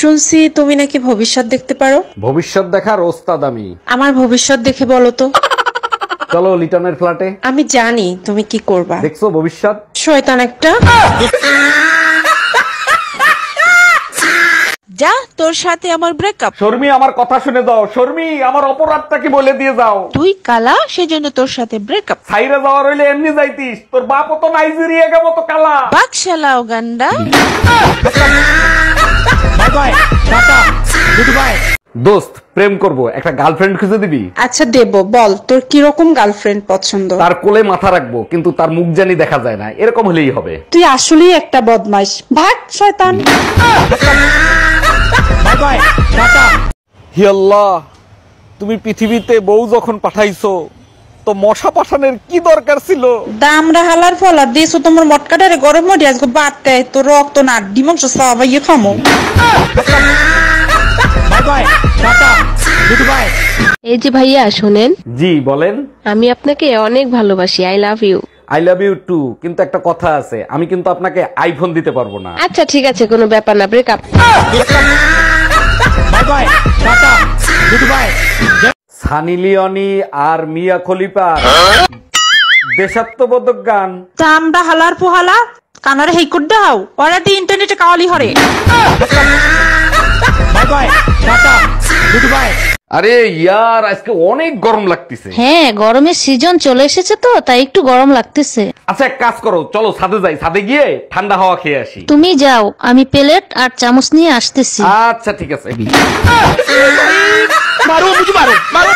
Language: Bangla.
শুনছি তুমি নাকি ভবিষ্যৎ দেখতে পারো। ভবিষ্যৎ দেখার ওস্তাদ আমি। আমার ভবিষ্যৎ দেখে বলো তো। চলো লিটনের ফ্ল্যাটে। আমি জানি তুমি কি করবা। দেখছো ভবিষ্যৎ? শয়তান একটা। যা, তোর সাথে আমার ব্রেকআপ। শর্মি আমার কথা শুনে যাও। শর্মি আমার অপরাধটা কি বলে দিয়ে যাও। তুই কালা, সেজন্য তোর সাথে ব্রেকআপ। সাইরে যাওয়ার হইলে এমনি যাইতিস, তোর বাপ তো নাইজেরিয়া গেল তো কালা। বাকশালা Uganda. Bye bye, tata, good bye. দোস্ত প্রেম করব, একটা গার্লফ্রেন্ড খুঁজে দিবি? আচ্ছা দেব, বল তোর কিরকম গার্লফ্রেন্ড পছন্দ। তার কোলে মাথা রাখবো, কিন্তু তার মুখ জানি দেখা যায় না, এরকম হলেই হবে। তুই আসলেই একটা বদমাইশ, ভাগ শয়তান। Bye bye, tata. হে আল্লাহ, তুমি পৃথিবীতে বউ যখন পাঠাইছো তো মশা পাঠানোর কি দরকার ছিল? দামরা হালার ফলা দিয়েছো তোমার মটকাটারে গরম মরি আজকে বাদ দেয় তো রক্ত না ডিমাংস সাবাইয়ে খামো। By bye, tata, good by. এই যে ভাইয়া শোনেন। জি বলেন। আমি আপনাকে অনেক ভালোবাসি, I love you. I love you too, কিন্তু একটা কথা আছে, আমি কিন্তু আপনাকে আইফোন দিতে পারবো না। আচ্ছা ঠিক আছে, কোনো ব্যাপার না, breakup. Bye bye, tata, good bye. Sunny Leone আর মিয়া খলিফা দেশাত্মবোধক গান। দামরা হালার পোহালা কানারে হেই কর দাও অলরেডি ইন্টারনেটে কাওয়ালি হরে। Bye bye, tata, good bye. আরে ইয়ার আজকে অনেক গরম লাগতেছে। হ্যাঁ, গরমের সিজন চলে এসেছে তো তাই একটু গরম লাগতেছে। আচ্ছা এক কাজ করো, চলো ছাদে যাই, ছাদে গিয়ে ঠান্ডা হাওয়া খেয়ে আসি। তুমি যাও, আমি প্লেট আর চামচ নিয়ে আসতেছি। আচ্ছা ঠিক আছে। মারো, বুঝি মারো, মারো।